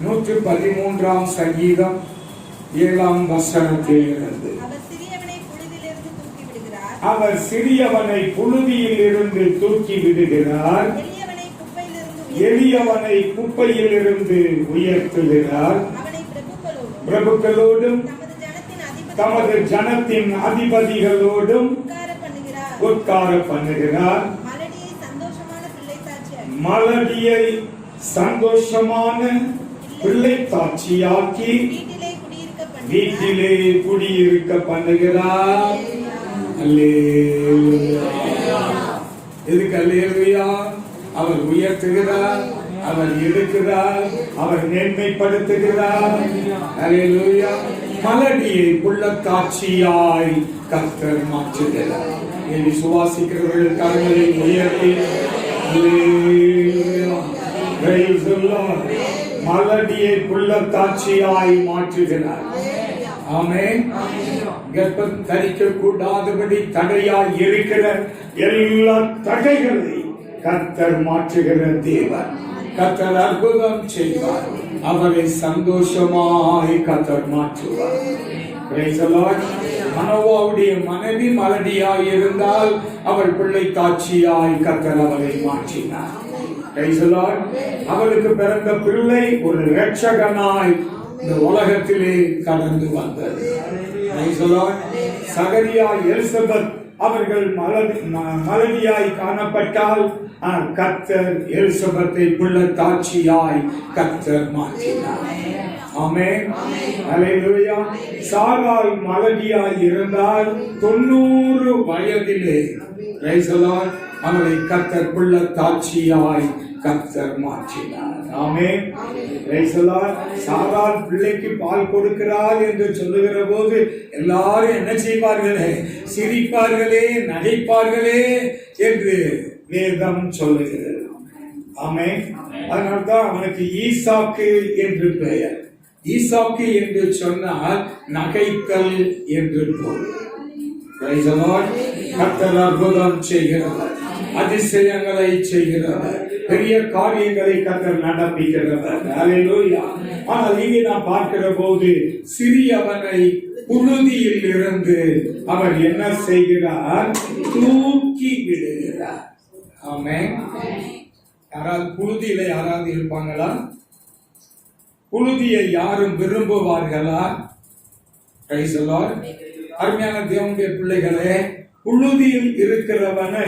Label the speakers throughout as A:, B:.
A: 113 சங்கீதம் 7 வசனத்தில் இருந்து, அவர் சிறியவனை புழுதியில் இருந்து தூக்கி விடுகிறார், எளியவனை குப்பையில் இருந்து உயர்த்துகிறார், பிரபுக்களோடும் தமது ஜனத்தின் அதிபதிகளோடும் உட்கார பண்ணுகிறார், மலடியை சந்தோஷமான பிள்ளை தாட்சியாக்கி வீட்டிலே குடியிருக்க பண்ணுகிறார். எதுக்கு அல்லேலூயா? அவர் உயர்த்துகிறார், அவர் எடுக்கிறார், அவர் மேன்மைப்படுத்துகிறார். அல்லேலூயா. மலடியை புள்ளத்தாட்சியாய் கர்த்தர் மாற்றுகிறார். விசுவாசிக்கிறவர்கள் கரங்களை உயர்த்தி மலடியை புள்ளத்தாட்சியாய் மாற்றுகிறார். ஆமென். கர்ப்பம் தரிக்க கூடாதபடி தடையாய் இருக்கிற எல்லா தடைகளை கர்த்தர் மாற்றுகிற தேவன். கர்த்தர் அற்புதம் செய்வார், அவரை சந்தோஷமாய் கர்த்தர் மாற்றுவார். மனோவாவுடைய மனைவி மலடியாய் இருந்தால் அவள் பிள்ளை தாட்சியாய் கர்த்தர் அவரை மாற்றினார். அவளுக்கு பிறந்த பிள்ளை ஒரு இரட்சகனாய் இந்த உலகத்திலே கடந்து வந்தது. சகரியா எலிசபெத் அவர்கள் மலடியாய் காணப்பட்டால் கர்த்தர் எலிசபெத்தை புள்ளத்தாட்சியாய் கர்த்தர் மாற்றினார். ஆமென். அல்லேலூயா. சாராள் மலடியாய் இருந்தால் 90 வயதிலே அவளை கர்த்தர் புள்ளத்தாட்சியாய் கர்த்தர் மாற்றினார். ஆமென். சாராள் பிள்ளைக்கு பால் கொடுக்கிறாள் என்று சொல்லுகிற போது எல்லாரும் என்ன செய்வார்களே? சிரிப்பார்களே, நகைப்பார்களே என்று வேதம் சொல்லுகிறது. ஆமென். அதனால்தான் அவனுக்கு ஈசாக்கு என்று பெயர். ஈசாக்கு என்று சொன்னால் நகைத்தல் என்று பொருள். கர்த்தர் அற்புதம் செய்கிறவர், அதிசயங்களை செய்கிறவர், பெரிய காரியங்களை கர்த்தர் நடப்பிக்கிறவர். அல்லேலூயா. ஆனால் இங்கே நாம் பார்க்கிற போது சிறியவனை புழுதியில் இருந்து அவர் என்ன செய்கிறார்? தூக்கி விடுகிறார். ஆமென். யாராவது புழுதியில யாராவது இருப்பாங்களா? புழுதியை யாரும் விரும்புவார்களா? அருமையான தேவனுடைய பிள்ளைகளே, புழுதியில் இருக்கிறவனை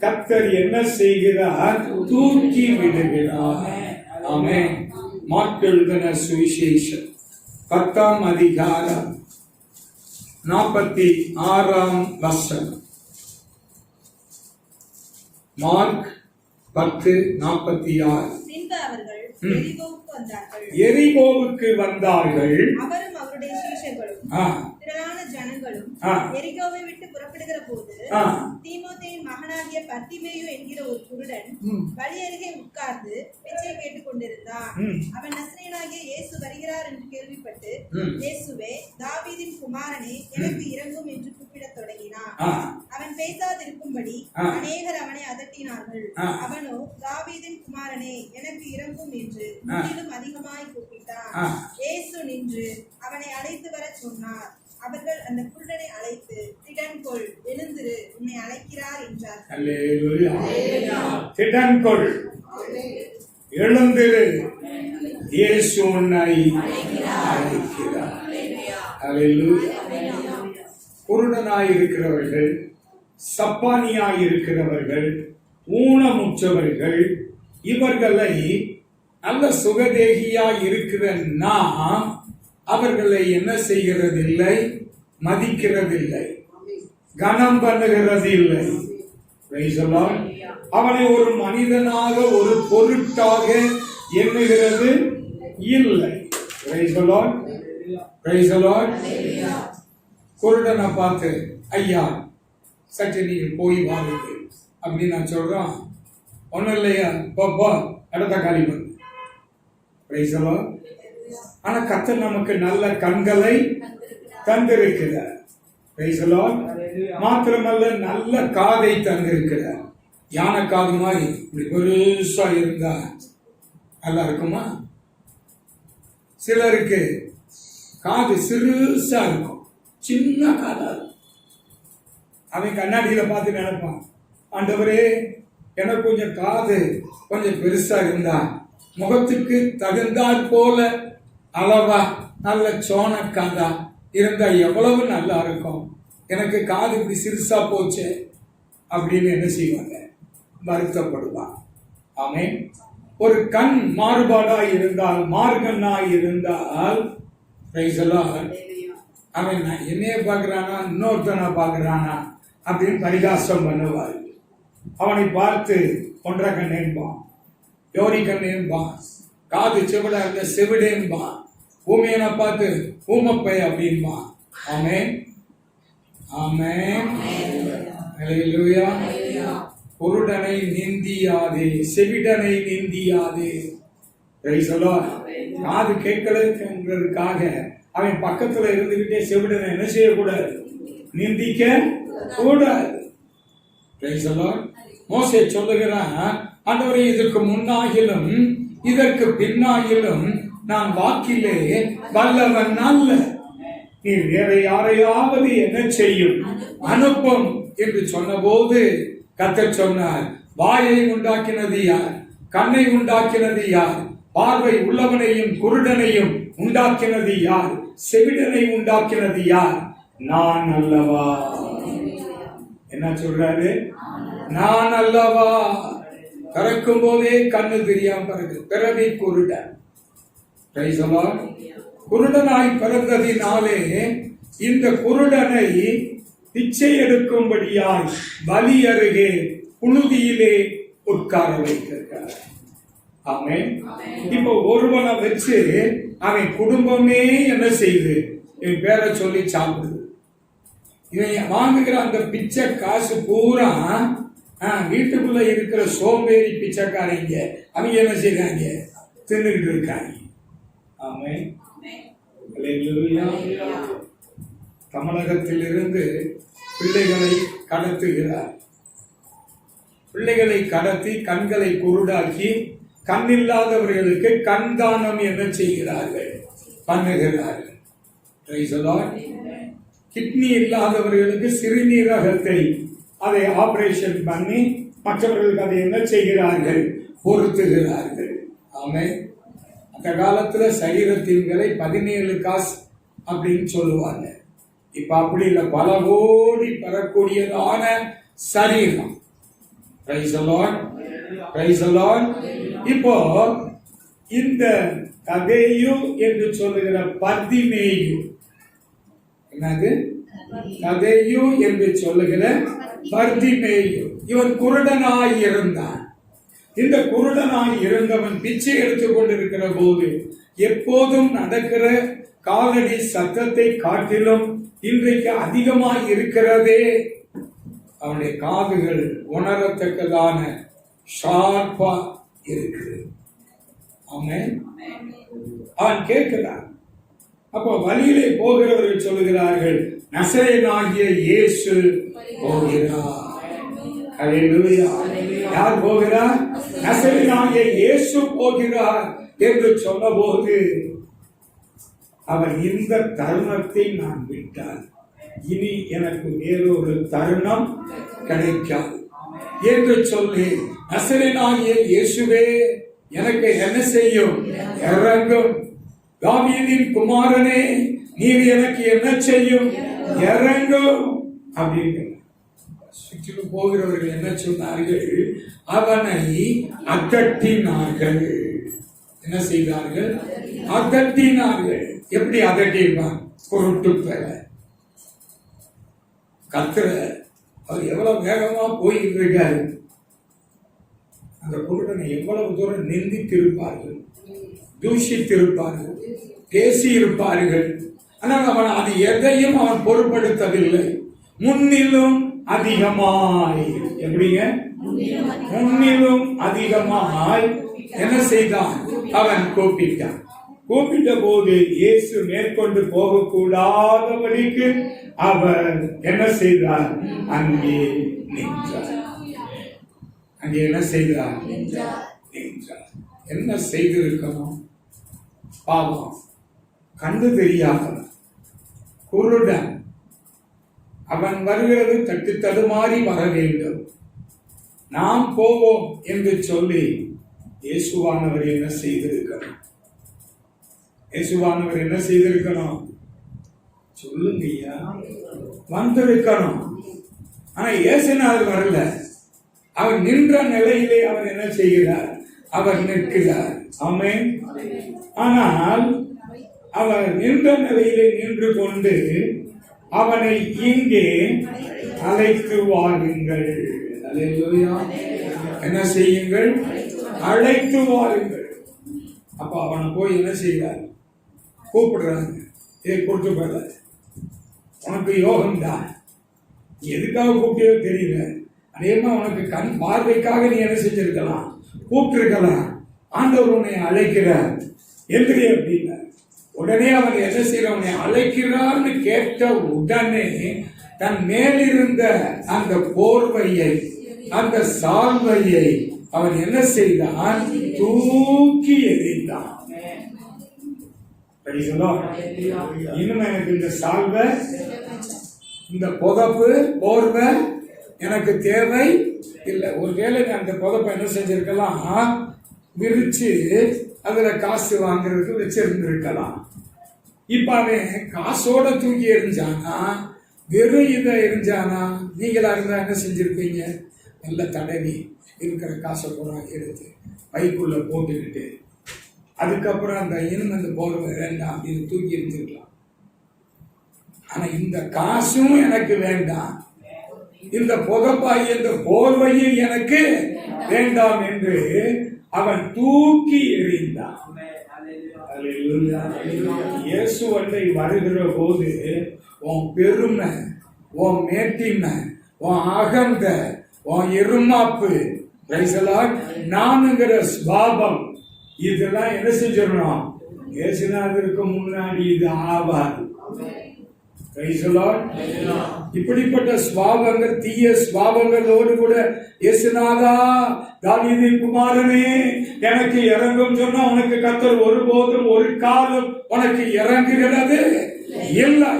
A: கர்த்தர் என்ன செய்கிறார்? தூக்கி விடுகிறார். ஆமென். மார்க் எழுதின சுவிசேஷம் 10ஆம் அதிகாரம் 46ஆம் வசனம். மார்க் 10:46. எரிகோவுக்கு வந்தார்கள்.
B: அவரும் அவருடைய சீஷர்களும் திரளான ஜனங்களும் எரிகோவை விட்டு புறப்படுகிற போது தீமோத்தேயின் மகனாகிய பர்திமேயு என்கிற ஒரு குருடன் வழி அருகே உட்கார்ந்து பிச்சை கேட்டுக் கொண்டிருந்தான். அவன் நசரேயனாகிய இயேசு வருகிறார் என்று கேள்விப்பட்டு, இயேசுவே, தாவீதின் குமாரனே, எனக்கு இரங்கும் என்று கூப்பிடத் தொடங்கினான். அவன் பேசாதிருக்கும்படி அநேகர் அவனை அதட்டினார்கள். அவனோ, தாவீதின் குமாரனே, எனக்கு இரங்கும் என்று முற்றிலும் அதிகமாய் கூப்பிட்டான். இயேசு நின்று அவனை அழைத்து வர சொன்னார். அவர்கள் அந்த குருடனை அழைத்து, திடன்கொள், எழுந்திரு, உன்னை அழைக்கிறார் என்றார்.
A: அல்லேலூயா. திடன்கொள், எழுந்திரு, இயேசு உன்னை அழைக்கிறார். அல்லேலூயா. குருடனாய் இருக்கிறவர்கள், சப்பானியாய் இருக்கிறவர்கள், ஊனமுற்றவர்கள், இவர்களை நல்ல சுகதேகியாய் இருக்கிற நாம் அவர்களை என்ன செய்கிறதில்லை? மதிக்கிறதில்லை, கனம் பண்ணுகிறதில்லை. அவனை ஒரு மனிதனாக, ஒரு பொருட்டாக எண்ணுகிறது இல்லை. குருடனை பார்த்து, ஐயா சற்று நீங்கள் போய் வாருங்கள் அப்படின்னு நான் சொல்றோம். ஒன்னும் இல்லையா, பாப்பா இடத்த காலி பண்ணு. ஆனா கர்த்தர் நமக்கு நல்ல கண்களை தந்திருக்கிறார். மாத்திரமல்ல, நல்ல காதை தந்திருக்கிறார். யானை காது மாதிரி இப்படி பெருசா இருந்தா நல்லா இருக்குமா? சிலருக்கு காது சிறுசா இருக்கும், சின்ன காதா இருக்கும். அவன் கண்ணாடியில பார்த்து நினைப்பான், ஆண்டவரே எனக்கு கொஞ்சம் காது கொஞ்சம் பெருசா இருந்தா, முகத்துக்கு தகுந்தாற் போல அளவா நல்ல சோனக்காதா இருந்தா எவ்வளவு நல்லா இருக்கும், எனக்கு காது இப்படி சிறுசா போச்சு அப்படின்னு என்ன செய்வாங்க, வருத்தப்படுவான். ஆமென். ஒரு கண் மாறுபாடாய் இருந்தால், மார்கண்ணாய் இருந்தால், அவன் என்னைய பார்க்கிறானா இன்னொருத்தனா பார்க்கிறானா அப்படின்னு பரிகாசம் பண்ணுவார். அவனை பார்த்து ஒன்றரை கண்ணேன்பான், யோரி கண்ணேன்பான், காது செவிடா இருந்த செவிடேன்பான், ஊமையனை பார்த்து ஊமப்பை அப்படின்பான். ஆமென், ஆமென், ஹல்லேலூயா. குருடனை நிந்தியாதே, செவிடனை நிந்தியாதே. காது கேட்கலங்கிறதுக்காக அவன் பக்கத்துல இருந்துகிட்டே செவிடனை என்ன செய்யக்கூடாது, நிந்திக்க கூடாது. மோசே சொல்லுகிறான், ஆண்டவரே இதற்கு முன்னாகிலும் இதற்கு பின்னாகிலும் நான் வாக்கிலே வல்லவன் அல்ல, நீ வேற யாரையாவது என்ன செய்யும் அனுப்பும் என்று சொன்ன போது கர்த்தர் சொன்னார், வாயை உண்டாக்கினது யார், கண்ணை உண்டாக்கினது யார், பார்வை உள்ளவனையும் குருடனையும் உண்டாக்கினது யார், செவிடனை உண்டாக்கினது யார், நான் அல்லவா. என்ன சொல்றாரு, நான் அல்லவா. பிறக்கும் போதே கண்ணு தெரியாம பிறவி குருடன். குருடனாய் பிறந்ததினாலே இந்த குருடனை பிச்சை எடுக்கும்படியாய் பலி அருகே புழுதியிலே உட்கார வைத்திருக்கிறார். ஆமென். இப்போ ஒருவனை வச்சு அவன் குடும்பமே என்ன செய்யுது, இவன் பேரை சொல்லி சாப்பிடுது. இவன் வாங்குகிற அந்த பிச்சை காசு பூரா வீட்டுக்குள்ள இருக்கிற சோம்பேறி பிச்சைக்காரங்க அவங்க என்ன செய்யறாங்க, தின்னுகிட்டு இருக்காங்க. ஆமென். தமிழகத்திலிருந்து பிள்ளைகளை கடத்துகிறார். பிள்ளைகளை கடத்தி கண்களை குருடாக்கி கண்ணில்லாதவர்களுக்கு கண் தானம் என்ன செய்கிறார்கள், பண்ணுகிறார்கள். கிட்னி இல்லாதவர்களுக்கு சிறுநீரகத்தை அதை ஆபரேஷன் பண்ணி மற்றவர்களுக்கு அதை என்ன செய்கிறார்கள், பொருத்துகிறார்கள். ஆமென். அந்த காலத்துல சரீரத்தின் விலை 17 காசு அப்படின்னு சொல்லுவாங்க. இப்ப அப்படி இல்லை, பல கோடி பெறக்கூடியதான சரீரம். இப்போ இந்த கதேயு என்று சொல்லுகிற பர்திமேயு, என்னது கதேயு என்று சொல்லுகிற பர்திமேயு, இவன் குருடனாய் இருந்தான். இந்த குருடனாய் இருந்தவன் பிச்சை எடுத்துக் கொண்டிருக்கிற போது எப்போதும் நடக்கிற காலடி சத்தத்தை காட்டிலும் இன்றைக்கு அதிகமாய் இருக்கிறதே அவனுடைய காதுகள் உணரத்தக்கதான ஷார்ப்பா இருக்குது. ஆமென். அவன் கேட்கிறான். அப்போ வழியிலே போகிறவர்கள் சொல்லுகிறார்கள், நசரேயனாகிய இயேசு போகிறார். ஹல்லேலூயா. யார் போகிறார்? நசரேயனாகிய இயேசு போகிறார் என்று சொன்னபோது அவன், இந்த தருணத்தை நான் விட்டால் இனி எனக்கு வேறொரு தருணம் கிடைக்காது என்று சொல்லி, நசரேயனாகிய இயேசுவே எனக்கு என்ன செய்யும், இறங்கும். தாவீதின் குமாரனே நீர் எனக்கு என்ன செய்யும், இறங்கும் அப்படின்னு சுற்றி போகிறவர்கள் என்ன சொன்னார்கள், அவனை அதட்டினார்கள். என்ன செய்தார்கள், அதட்டினார்கள். எப்படி அதட்டினான், பொருட்டு பெற கத்துற அவர் எவ்வளவு வேகமா போயிட்டு இருக்காரு. அந்த குருடனை எவ்வளவு தூரம் நிந்தித்திருப்பார்கள், தூஷித்திருப்பார்கள், பேசி இருப்பார்கள். ஆனால் அவன் அது எதையும் அவன் பொருட்படுத்தவில்லை. முன்னிலும் அதிகமாய், எப்படிங்க, முன்னிலும் அதிகமாய் என்ன செய்தான், அவன் கூப்பிட்டான். கூப்பிட்ட போது இயேசு மேற்கொண்டு போகக்கூடாதபடிக்கு அவர் என்ன செய்தார், அங்கே நின்றார். அங்கே என்ன செய்தார், நின்றார். என்ன செய்திருக்கணும், பாவம் கண்டு தெரியாதவன், குருடன், அவன் வருகிறது தட்டு தடுமாறி வர வேண்டும், நாம் போவோம் என்று சொல்லி இயேசுவானவர் என்ன செய்திருக்கணும்? இயேசுவானவர் என்ன செய்திருக்கணும்? சொல்லுங்க ஐயா. வந்திருக்கணும். ஆனா இயேசுநாதர் வரல. அவர் நின்ற நிலையிலே அவர் என்ன செய்கிறார்? அவர் நிற்கிறார். ஆமென். ஆனால் அவர் நின்ற நிலையிலே நின்று கொண்டு அவனை இங்கே அழைத்து வாருங்கள். அல்லேலூயா. என்ன செய்யுங்கள்? அழைத்து வாருங்கள். அப்ப அவனை போய் என்ன செய்கிறார்? கூப்பிடுறாங்க. கொடுத்து போற, உனக்கு யோகம் தான், எதுக்காக கூப்பிட்டோ தெரியல, அதேமா உனக்கு கண் பார்வைக்காக நீ என்ன செஞ்சிருக்கலாம்? கூப்பிட்டுருக்கலாம். ஆண்டவர் உன்னை அழைக்கிறார் என்று அப்படின்னா உடனே அவன் என்ன செய்யற? உன்னை அழைக்கிறார்னு கேட்ட உடனே தன் மேலிருந்த அந்த போர்வையை, அந்த சால்வையை அவன் என்ன செய்தான்? தூக்கி எறிந்தான். இன்னும் எனக்கு இந்த சால்வை, இந்த புதப்பு, போர்வை எனக்கு தேவை இல்லை. ஒருவேளை அந்த புதப்பை என்ன செஞ்சிருக்கலாம்? விரிச்சு அதுல காசு வாங்குறதுக்கு வச்சிருந்திருக்கலாம். இப்ப அவன் காசோட தூக்கி எறிஞ்சானா, வெறும் இதை எரிஞ்சானா? நீங்களா இருந்தா என்ன செஞ்சிருப்பீங்க? நல்ல தடவி இருக்கிற காசை பூரா எடுத்து பைக்குள்ள போட்டுக்கிட்டு அதுக்கப்புறம் அந்த இன்னும் அந்த போர்வை வேண்டாம் அப்படின்னு தூக்கி எரிஞ்சிருக்கலாம். ஆனா இந்த காசும் எனக்கு வேண்டாம், இந்த புதப்பாய் இந்த போர்வையும் எனக்கு வேண்டாம் என்று அவன் தூக்கி எறிந்தான். இயேசு அண்டை வருகிற போது உன் பெருமை, உன் மேட்டிமை, உன் அகந்த, உன் இருமாப்பு, நானுங்கிற ஸ்வாபம், இதெல்லாம் என்ன செஞ்சிடணும்? இயேசுநாதருக்கு முன்னாடி இது ஆவாது. இப்படிப்பட்ட ஸ்வாபங்கள், தீய ஸ்வாபங்களோடு கூட இயேசுநாதா தாவீதின் குமாரனே எனக்கு இறங்கும் சொன்னா உனக்கு கர்த்தர் ஒருபோதும் ஒரு காலம் உனக்கு இறங்குகிறது இல்லை.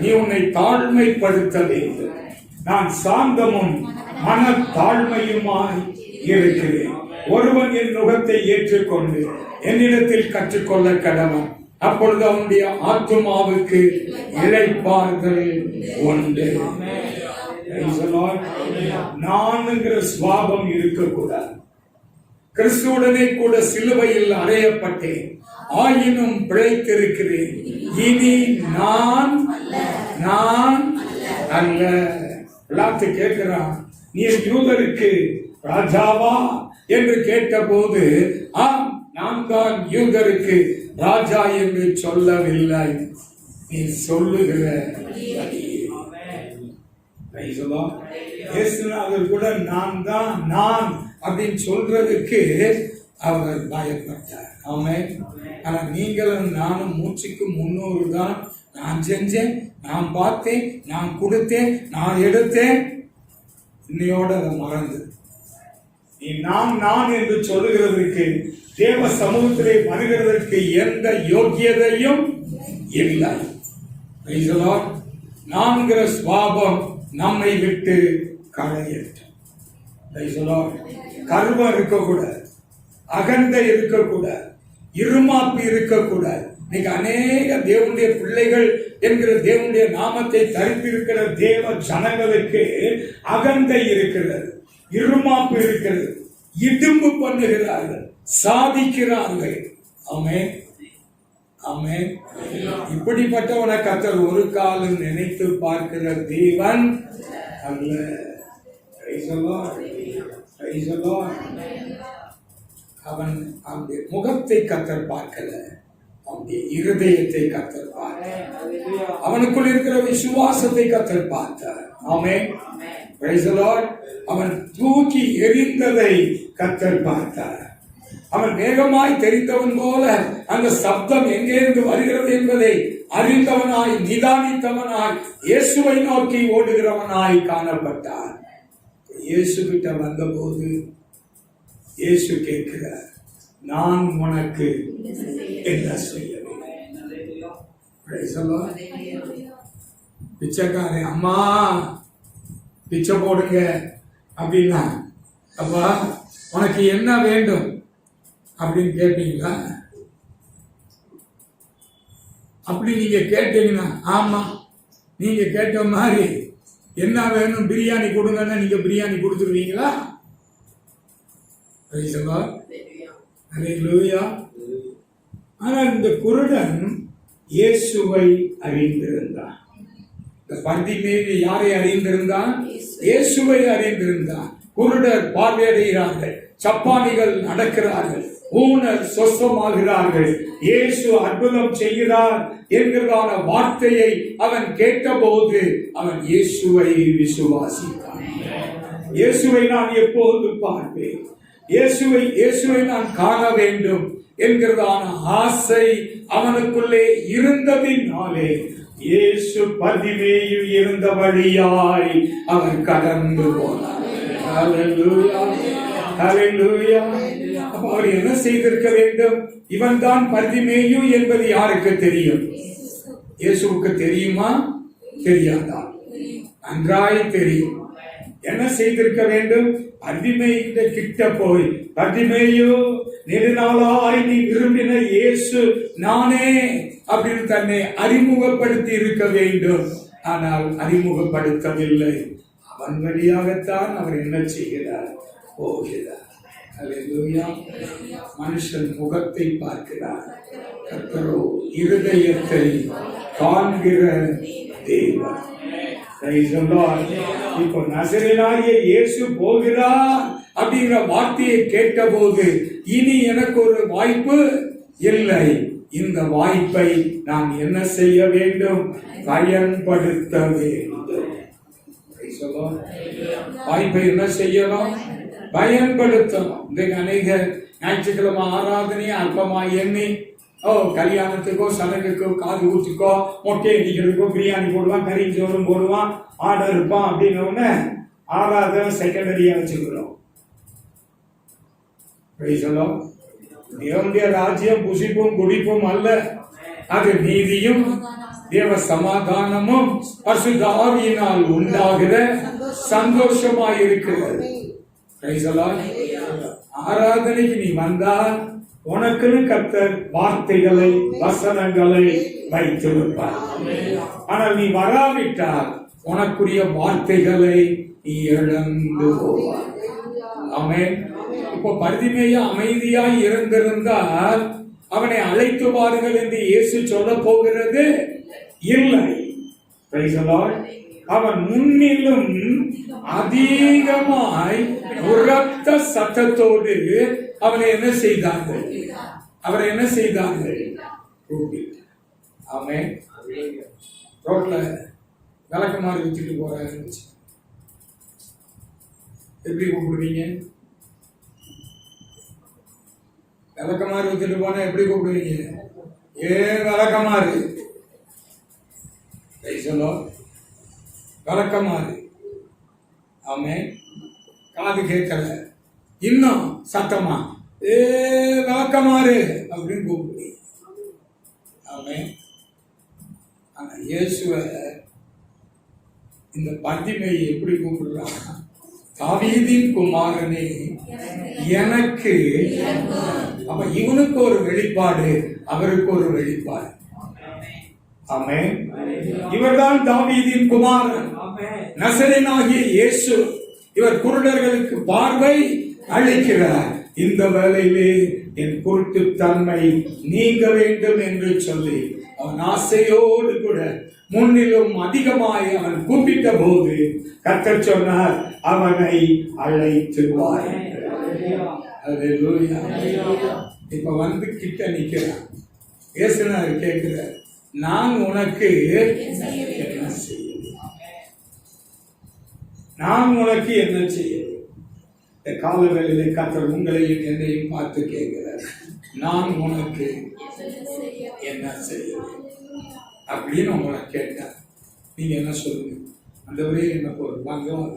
A: நீ உன்னை தாழ்மைப்படுத்த வேண்டும். நான் சாந்தமும் மன தாழ்மையுமாய் இருக்கிறேன். ஒருவன் என் நுகத்தை ஏற்றுக்கொண்டு என்னிடத்தில் கற்றுக்கொள்ள கடவன், அப்பொழுது அவனுடைய ஆத்துமாவுக்கு இளைப்பாறுதல் உண்டு. நான்ங்கிற சுவாபம் இருக்கக்கூடாது. கிறிஸ்துவுடனே கூட சிலுவையில் அறையப்பட்டேன், ஆயினும் பிழைத்திருக்கிறேன். இனி நான் அல்ல. எல்லாத்து கேட்கிறான், நீ யூதருக்கு ராஜாவா என்று கேட்ட போது, ஆம் நான் தான் யூதருக்கு ராஜா என்று சொல்லவில்லை, நீ சொல்லுகிற இயேசுநாதர் கூட நான் அப்படின்னு சொல்றதுக்கு அவர் பயப்பட்டார். ஆமென். ஆனா நீங்களும் நானும் மூச்சுக்கு 300 தான். நான் செஞ்சேன், நான் பார்த்தேன், நான் கொடுத்தேன், நான் எடுத்தேன், இன்னையோட அதை மறந்து நீ நான் என்று சொல்லுகிறதற்கு, தேவ சமூகத்திலே வருகிறதற்கு எந்த யோக்கியதையும் இல்லை. நான்கிற சுவாபம் நம்மை விட்டு களையட்டும். கர்வம் இருக்கக்கூடாது, அகந்தை இருக்கக்கூடாது, இருமாப்பு இருக்கக்கூடாது. இன்னைக்கு அநேக தேவனுடைய பிள்ளைகள் என்கிற தேவனுடைய நாமத்தை தரித்திருக்கிற தேவ ஜனங்களுக்கு அகந்தை இருக்கிறது, இருமாப்பு இருக்கிறது, இடும்பு பண்ணுகிறார்கள், சாதிக்கிறார்கள். ஆமென், ஆமென். இப்படிப்பட்டவனை கர்த்தர் ஒரு காலம் நினைத்து பார்க்கிற தேவன் அல்ல. அவன் அவனுடைய முகத்தை கர்த்தர் பார்க்கல, அவனுடைய இருதயத்தை கர்த்தர் பார்த்தார். அவனுக்குள் இருக்கிற விசுவாசத்தை கர்த்தர் பார்த்தார். ஆமென். Praise the Lord. அவன் தூக்கி எறிந்ததை கர்த்தர் பார்த்தார். அவன் வேகமாய் தெரிந்தவன் போல அந்த சப்தம் எங்கிருந்து வருகிறது என்பதை அறிந்தவனாய், நிதானித்தவனாய், இயேசுவை நோக்கி ஓடுகிறவனாய் காணப்பட்டார். இயேசு கிட்ட வந்தபோது இயேசு கேட்கிறார், நான் உனக்கு என்ன செய்ய வேண்டும்? பிச்சைக்காரன் அம்மா பிச்சை போடுங்க அப்படின்னா, அப்பா உனக்கு என்ன வேண்டும் அப்படின்னு கேட்பீங்களா? அப்படி நீங்க கேட்டீங்கன்னா, ஆமா நீங்க கேட்ட மாதிரி என்ன வேணும் பிரியாணி கொடுங்கன்னா நீங்க பிரியாணி கொடுத்துருவீங்களா? ஆனால் இந்த குருடன் இயேசுவை அறிந்திருந்தான். இந்த பந்திமேவி யாரை அறிந்திருந்தான்? இயேசுவை அறிந்திருந்தான். குருடர் பார்வையடைகிறார்கள், சப்பானிகள் நடக்கிறார்கள், ஊனர் சொஸ்தமாகிறார்கள், இயேசு அற்புதம் செய்கிறார் என்கிறதான வார்த்தையை அவன் கேட்டபோது அவன் இயேசுவை விசுவாசித்தான். இயேசுவை நான் எப்போது பார்ப்பேன், இயேசுவை நான் காண வேண்டும் என்கிறதான ஆசை அவனுக்குள்ளே இருந்ததினாலே இயேசு பதிமேயில் இருந்த வழியாய் அவன் கடந்து போனார். ஹல்லேலூயா, ஹல்லேலூயா. அப்ப அவர் என்ன செய்திருக்க வேண்டும்? இவன் தான் பர்திமேயு என்பது யாருக்கு தெரியும்? இயேசுவுக்கு தெரியுமா? தெரியாதா? நன்றாய் தெரியும். என்ன செய்திருக்க வேண்டும்? பர்திமேயுவிட கிட்ட போய், பர்திமேயு நெடுநாளாய் நீ விரும்பின இயேசு நானே அப்படின்னு தன்னை அறிமுகப்படுத்தி இருக்க வேண்டும். ஆனால் அறிமுகப்படுத்தவில்லை. அவன் வழியாகத்தான் அவர் என்ன செய்கிறார்? போகிறார். ஹல்லேலூயா. மனுஷன் முகத்தை பார்க்கிறார், கர்த்தரோ இருதயத்தை காண்கிற தேவன். இப்போ நசரேயனாகிய இயேசு போகிறார் அப்படிங்கிற வார்த்தையை கேட்டபோது இனி எனக்கு ஒரு வாய்ப்பு இல்லை. இந்த வாய்ப்பை நான் என்ன செய்ய வேண்டும்? பயன்படுத்த வேண்டும். வாய்ப்பை என்ன செய்யணும்? பயன்படுத்தணும். இன்றைக்கு அநேக ஞாயிற்றுக்கிழமை ஆராதனையை அல்பமா எண்ணி, கல்யாணத்துக்கோ சடங்குக்கோ காது ஊத்துக்கோ மொட்டை அடிக்கிறதுக்கோ பிரியாணி போடுவான், கறி சோறும் போடுவான், ஆர்டர் இருப்பான் அப்படின்னு ஆராதனை செகண்டரியா வச்சுக்கிறோம். தேவனுடைய ராஜ்யம் புசிப்பும் குடிப்பும் அல்ல, அது நீதியும் தேவ சமாதானமும் பரிசுத்த ஆவியினால் உண்டாகிற சந்தோஷமாயிருக்கிறது. ஆராதனைக்கு நீ வந்தால் உனக்குன்னு கர்த்தர் வார்த்தைகளை வசனங்களை வைத்திருப்பார். ஆனால் நீ வராவிட்டால் உனக்குரிய வார்த்தைகளை நீ இழந்து போவார். ஆமென். இப்போ பர்திமேயு அமைதியாய் இருந்திருந்தால் அவனை அழைத்து வாருங்கள் என்று இயேசு சொல்ல போகிறது இல்லை. அவன் முன்னிலும் அதிகமாய் உரத்த சத்தத்தோடு அவனை என்ன செய்தார்கள்? அவரை என்ன செய்தார்கள்? ஆமென். ரோட்ல விளக்கமாறு வச்சுட்டு போறாரு, எப்படி கூப்பிடுவீங்க? விளக்கமாறு வச்சுட்டு போனா எப்படி கூப்பிடுவீங்க? விளக்கமாறு, விளக்கமாறு. ஆமென். காது கேட்கல, இன்னும் சத்தமா விளக்கமாறு அப்படின்னு கூப்பிடுவீங்க. ஆமென். ஆனா இயேசுவை இந்த பர்திமேயு எப்படி கூப்பிடுறாங்க? தாவீதின் குமாரனே எனக்கு. அப்ப இவனுக்கு ஒரு வெளிப்பாடு, அவருக்கு ஒரு வெளிப்பாடு. ஆமென். இவர்தான் தாவீதின் குமாரன், நசரேயனாகிய இயேசு. இவர் குருடர்களுக்கு பார்வை அளிக்கிறார். இந்த வேளையிலே என் குருட்டு தன்மை நீங்க வேண்டும் என்று சொல்லி அவன் ஆசையோடு கூட முன்னிலும் அதிகமாய் அவன் கூப்பிட்ட போது கர்த்தர் சொன்னார், அவனை அழைத்து வா. இப்ப வந்து கிட்ட நிக்கிறான். பேசினார், கேட்கிறார், நான் உனக்கு என்ன செய்ய? நான் உனக்கு என்ன செய்ய? கால வேளையிலே கர்த்தர் உங்களையும் என்னையும் பார்த்து கேட்கிறார், நான் உனக்கு என்ன செய்ய அப்படின்னு உங்களை கேட்டார். நீங்க என்ன சொல்லுங்க? அந்த வரை எனக்கு ஒரு பங்கம்,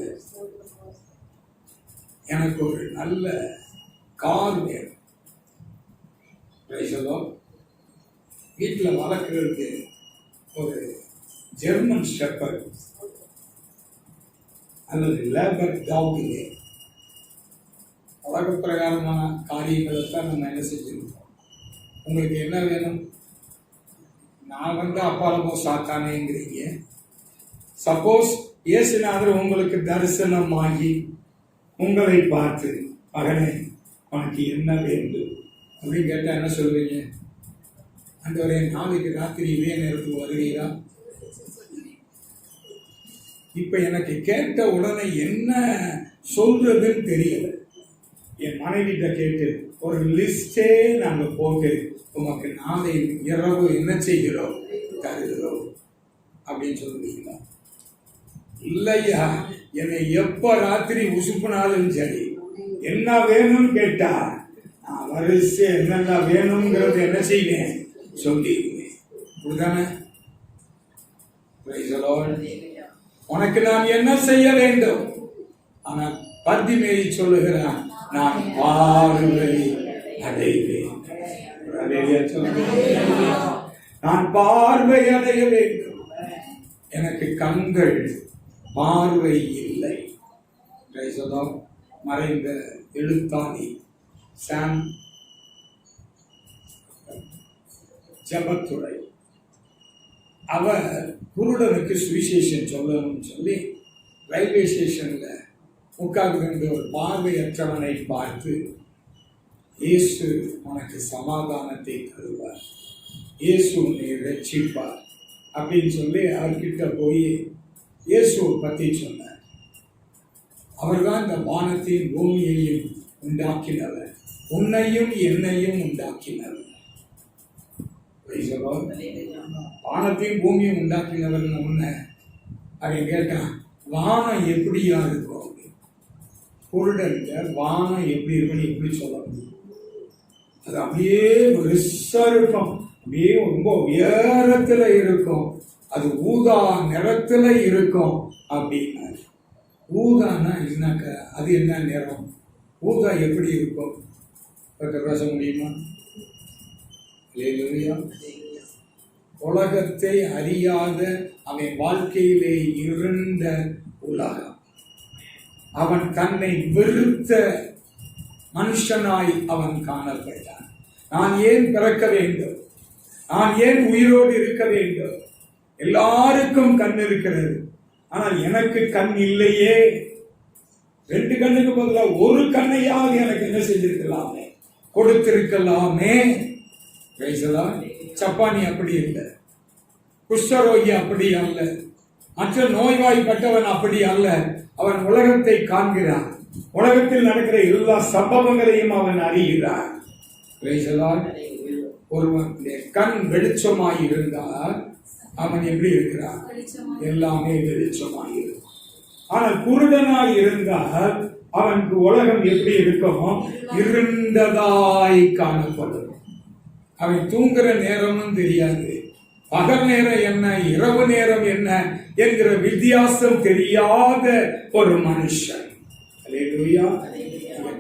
A: எனக்கு ஒரு நல்ல கார் வேணும். வீட்டில் வளர்க்குறதுக்கு ஒரு ஜெர்மன் ஷெப்பர்ட் அல்லது லேபர் டாகுலே வழக்க பிரகாரமான காரியங்களை தான் நம்ம என்ன செஞ்சிருக்கோம். உங்களுக்கு என்ன வேணும்? நான் அப்பாலமோ சாத்தானேங்கிறீங்க. சப்போஸ் இயேசுநாதர் உங்களுக்கு தரிசனமாகி உங்களை பார்த்து, மகனே உனக்கு என்ன வேண்டும் அப்படின்னு கேட்டால் என்ன சொல்லுவீங்க? ஆண்டவரே, நாளைக்கு ராத்திரி இதே நேரத்துக்கு வருவீரா? இப்ப எனக்கு கேட்ட உடனே என்ன சொல்றதுன்னு தெரியல. என் மனைவிட்ட கேட்டு ஒரு லிஸ்டே நாங்க போட்டு உமக்கு நாளை இரவு என்ன செய்கிறோம், தருகிறோம் அப்படின்னு சொல்லுவீங்களா? இல்லையா, என்னை எப்ப ராத்திரி உசுப்புனாலும் சரி, என்ன வேணும்னு கேட்டா நான் வரிசை என்னென்ன வேணுங்கிறது என்ன செய்வேன், சொல்லிடுவேன். அப்படிதானே? உனக்கு நான் என்ன செய்ய வேண்டும்? ஆனால் பர்திமேயி சொல்லுகிறான், நான் பார்வை அடைவேன். நான் பார்வை அடைய வேண்டும். எனக்கு கண்கள் பார்வை இல்லை. மறைந்த எழுத்தாணி சாம் ஜபத்துறை அவர் குருடனுக்கு சுவிசேஷன் சொல்லணும்னு சொல்லி ரயில்வே ஸ்டேஷன்ல உட்கார்ந்து ஒரு பார்வையற்றவனை பார்த்து, இயேசு உனக்கு சமாதானத்தை தருவார், இயேசு உன்னை ரட்சிப்பார் அப்படின்னு சொல்லி அவர்கிட்ட போய் இயேசுவை பற்றி சொன்னார். அவர்தான் இந்த வானத்தையும் பூமியையும் உண்டாக்கினவர், உன்னையும் என்னையும் உண்டாக்கினவர். வானத்தையும் பூமியும் உண்டாக்கினவர் உன்னை அவன் கேட்டான், வானம் எப்படியா இருக்கும்? குருடன்கிட்ட வானம் எப்படி இருக்குன்னு எப்படி சொல்ல முடியும்? அது அப்படியே பெருசா இருக்கும், அப்படியே ரொம்ப உயரத்துல இருக்கும், அது ஊதா நிறத்துல இருக்கும் அப்படின்னா. ஊதான்னா என்னக்க, அது என்ன நிறம்? ஊதா எப்படி இருக்கும்? பேச முடியுமா? உலகத்தை அறியாத அவன் வாழ்க்கையிலே இருந்த உலகம், அவன் தன்னை வெறுத்த மனுஷனாய் அவன் காணப்பட்டான். நான் ஏன் பிறக்க வேண்டும்? நான் ஏன் உயிரோடு இருக்க வேண்டும்? எல்லாருக்கும் கண் இருக்கிறது, ஆனால் எனக்கு கண் இல்லையே. 2 கண்ணுக்கு பதிலாக ஒரு கண்ணையாவது எனக்கு என்ன செஞ்சிருக்கலாமே, கொடுத்திருக்கலாமே. சப்பானி அப்படி இல்லை, குஷ்டரோகி அப்படி அல்ல, மற்ற நோய்வாய்ப்பட்டவன் அப்படி அல்ல. அவன் உலகத்தை காண்கிறான், உலகத்தில் நடக்கிற எல்லா சம்பவங்களையும் அவன் அறிகிறான். ஒருவனுடைய கண் வெளிச்சமாய் இருந்தால் அவன் எப்படி இருக்கிறான்? எல்லாமே வெளிச்சமாய் இருக்கும். ஆனால் குருடனாய் இருந்தால் அவனுக்கு உலகம் எப்படி இருக்கும்? இருண்டதாய் காணப்படும். அவன் தூங்குற நேரமும் தெரியாது, பகல் நேரம் என்ன இரவு நேரம் என்ன என்கிற வித்தியாசம் தெரியாத ஒரு மனுஷன்.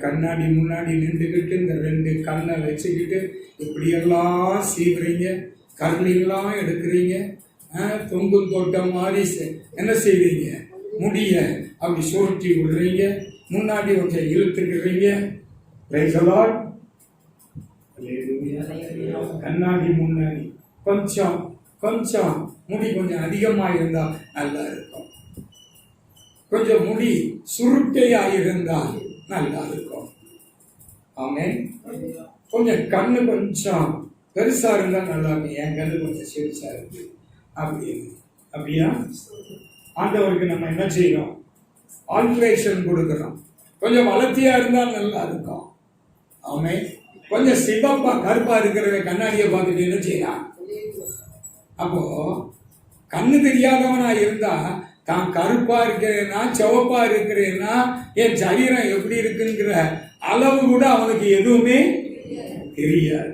A: கண்ணாடி முன்னாடி நின்றுகிட்டு இந்த 2 கண்ணை வச்சுக்கிட்டு இப்படியெல்லாம் சீவுறீங்க, கருளெல்லாம் எடுக்கிறீங்க, தொங்கும் தோட்டம் மாதிரி என்ன செய்வீங்க, முடிய அப்படி சுருட்டி விடுறீங்க, முன்னாடி கொஞ்சம் இழுத்துக்கிறீங்க. கண்ணாடி முன்னாடி கொஞ்சம் கொஞ்சம் முடி கொஞ்சம் அதிகமா இருந்தா நல்லா இருக்கும், கொஞ்சம் முடி சுருட்டையா இருந்தால் நல்லா இருக்கும். ஆமென். கொஞ்சம் கண்ணு கொஞ்சம் பெருசா இருந்தா நல்லா இருக்கும். என் கண்ணு கொஞ்சம் சிறுசா இருக்கு அப்படியா? ஆண்டவருக்கு நம்ம என்ன செய்யறோம்? ஆல்ட்ரேஷன் கொடுக்கிறோம். கொஞ்சம் வளர்த்தியா இருந்தா நல்லா இருக்கும். ஆமென். கொஞ்சம் சிவப்பா கருப்பா இருக்கிற கண்ணாடியை பார்த்துட்டு என்ன செய்யலாம்? அப்போ கண்ணு தெரியாதவனா இருந்தா தான் கருப்பா இருக்கிறேன்னா சிவப்பா இருக்கிறேன்னா என் சரீரம் எப்படி இருக்குங்கிற அளவு கூட அவனுக்கு எதுவுமே தெரியாது.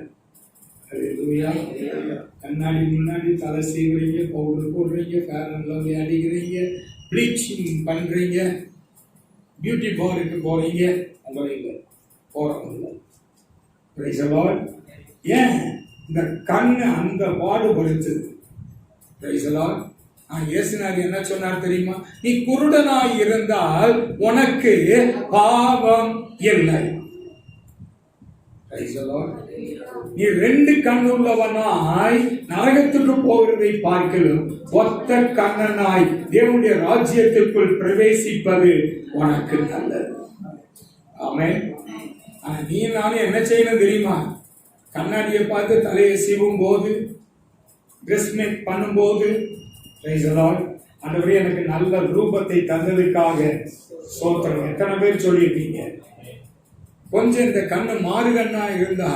A: கண்ணாடி முன்னாடி தலை சீவுறீங்க, பவுடர் போடுறீங்க, ஃபேர் அண்ட் லவ்லி அடிக்கிறீங்க, ப்ளீச்சிங் பண்றீங்க, பியூட்டி பாருக்கு போறீங்க, போறதில்லை. ஏன்? இந்த கண்ணு அந்த பாடுபடுத்துது. இயேசுநாதர் என்ன சொன்னார் தெரியுமா? நீ குருடனாய் இருந்தால் உனக்கு பாவம் இல்லை. நீ 2 கண்ணுள்ளவனாய் நரகத்துக்கு போகிறதை பார்க்கலும் ஒத்த கண்ணனாய் தேவனுடைய ராஜ்யத்திற்குள் பிரவேசிப்பது உனக்கு நல்லது. ஆமென். நீ நானும் என்ன செய்யணும் தெரியுமா? கண்ணாடியை பார்த்து தலையை சீவும் போது, ட்ரெஸ் மேக் பண்ணும்போது, ஆண்டவரே எனக்கு நல்ல ரூபத்தை தந்ததுக்காக ஸ்தோத்திரம். எத்தனை பேர் சொல்லியிருக்கீங்க? கொஞ்சம் இந்த கண்ணு மாறு கண்ணா இருந்தா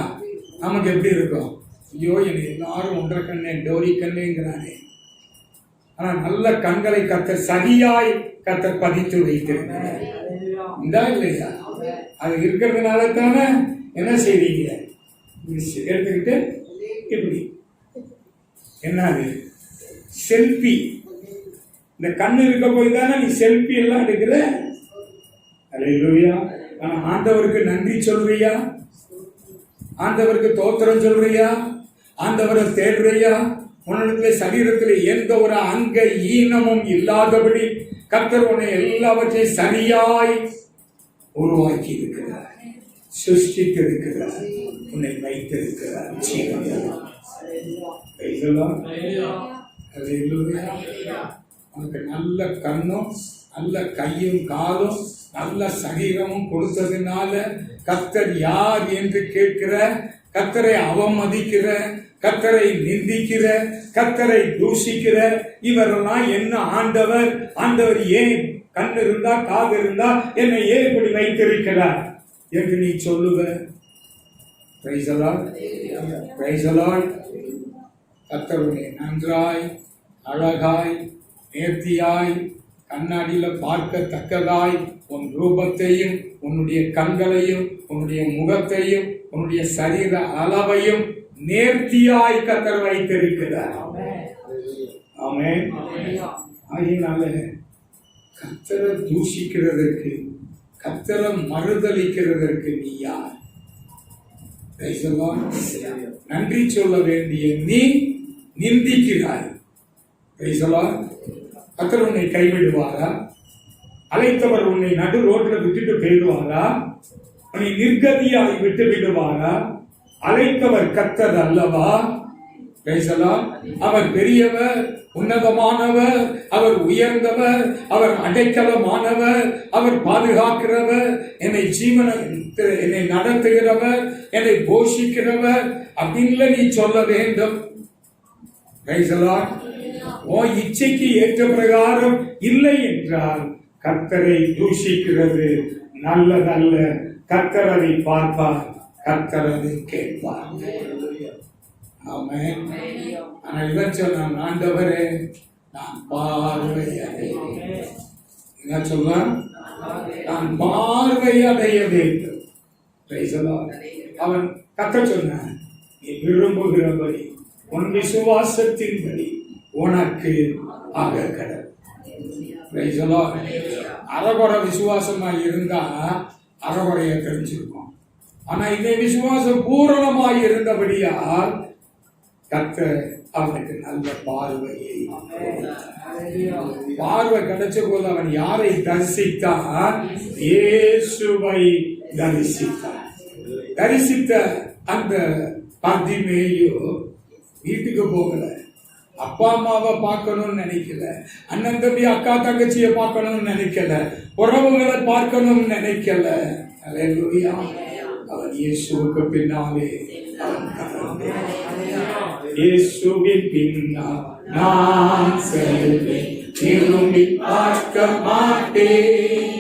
A: நமக்கு எப்படி இருக்கும்? ஐயோ, என்னை எல்லாரும் 1.5 கண்ணு டோரி கண்ணுங்கிறானே. ஆனா நல்ல கண்களை கர்த்தர் சரியாய் கர்த்தர் பதித்து வைத்திருக்கிறார். இந்தா இல்லையா? அது இருக்கிறதுனால தானே என்ன செய்வீங்க? எடுத்துக்கிட்டு இப்படி என்னது செல்ஃபி. இந்த கண்ணு இருக்க போய் தானே நீ செல்ஃபி எல்லாம் எடுக்கிற. அல்லேலூயா. ஆனா ஆண்டவருக்கு நன்றி சொல்றியா? ஆண்டவருக்கு தோத்திரம் சொல்றியா? ஆண்டவரை தேடுறியா? உன்னிடத்துல சரீரத்தில் எந்த ஒரு அங்க ஈனமும் இல்லாதபடி கர்த்தர் உன்னை எல்லாவற்றையும் சரியாய் உருவாக்கி இருக்கிறார், சிருஷ்டித்திருக்கிறார், உன்னை வைத்திருக்கிறார். உனக்கு நல்ல கண்ணும் நல்ல கையும் காலும் நல்ல சரீரமும் கொடுத்ததுனால கர்த்தர் யார் என்று கேட்கிற, கர்த்தரை அவமதிக்கிற, கர்த்தரை நிந்திக்கிற, கர்த்தரை தூஷிக்கிற இவரெல்லாம் என்ன ஆண்டவர்? ஆண்டவர் ஏன் கண் இருந்தா காது இருந்தா என்னை ஏன் இப்படி வைத்திருக்கிறார் என்று நீ சொல்லுவ. கர்த்தர் உன்னை நன்றாய் அழகாய் நேர்த்தியாய் கண்ணாடியில பார்க்கத்தக்கதாய் உன் ரூபத்தையும் உன்னுடைய கண்களையும் உன்னுடைய முகத்தையும் உன்னுடைய சரீர அளவையும் நேர்த்தியாய் கர்த்தர் வைத்திருக்கிறார். ஆமென். ஆகையினால கர்த்தரை தூஷிக்கிறதற்கு, கர்த்தரை மறுதலிக்கிறதற்கு நீ யார்? நன்றி சொல்ல வேண்டிய நீ நிந்திக்கிறாய். கர்த்தர் உன்னை கைவிடுவாரா? அழைத்தவர் உன்னை நடு ரோட்ல விட்டுட்டு போயிடுவாரா? உன்னை நிர்கதியாய் விட்டு விடுவாரா? அழைத்தவர் கர்த்தர் அல்லவா? அவர் பெரியவர், உன்னதமானவர், அவர் உயர்ந்தவர், அவர் அடைக்கலமானவர், அவர் பாதுகாக்கிறவர், என்னை நடத்துகிறவர், என்னை போஷிக்கிறவர் அப்படின்னு நீ சொல்ல வேண்டும். இச்சைக்கு ஏற்ற பிரகாரம் இல்லை என்றால் கர்த்தரை தூஷிக்கிறது நல்லதல்ல. கர்த்தர் அதை பார்ப்பார், கர்த்தர் அதை கேட்பார். ஆமென். ஆனால் இவன் சொன்னான், ஆண்டவரே நான் பார்வை அடைய. என்ன சொல்றான்? நான் பார்வை அடைய வேண்டும். அவன் கர்த்தர் சொன்னான், நீ விரும்புகிறபடி உன் விசுவாசத்தின்படி உனக்கு ஆக கடல். அறகுறை விசுவாசமா இருந்தா அறகுறைய தெரிஞ்சிருக்கும். ஆனா இந்த விசுவாசம் பூரணமாய் இருந்தபடியால் கர்த்தர் அவனுக்கு நல்ல பார்வையை, பார்வை கிடைச்ச போது அவன் யாரை தரிசித்தான்? இயேசுவை தரிசித்தான். தரிசித்த அந்த பார்த்திமேயு வீட்டுக்கு போகல, அப்பா அம்மாவை பார்க்கணும்னு நினைக்கல, அண்ணன் தம்பி அக்கா தங்கச்சியை பார்க்கணும்னு நினைக்கல, உறவுகளை பார்க்கணும்னு நினைக்கல. அல்லேலூயா. அவன் இயேசுவுக்கு பின்னாலே இயேசுவின் பின்னால் நான் செல்வேன், திரும்பி பார்க்க மாட்டேன்,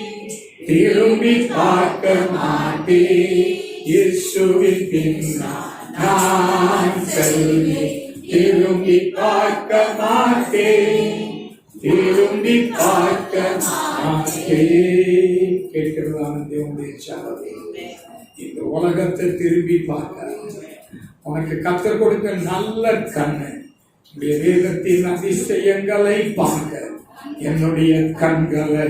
A: திரும்பி பார்க்க மாட்டேன். இயேசுவின் பின்னால் நான் செல்வேன், திரும்பி பார்க்க மாட்டேன், திரும்பி பார்க்க மாட்டேன். கேட்கிறதான தேவனுடைய சபையே, இந்த உலகத்தை திரும்பி பார்க்க உனக்கு கர்த்தர் கொடுக்க நல்ல கண்ணு, வேதத்தின் அதிசயங்களை பார்க்க என்னுடைய கண்களை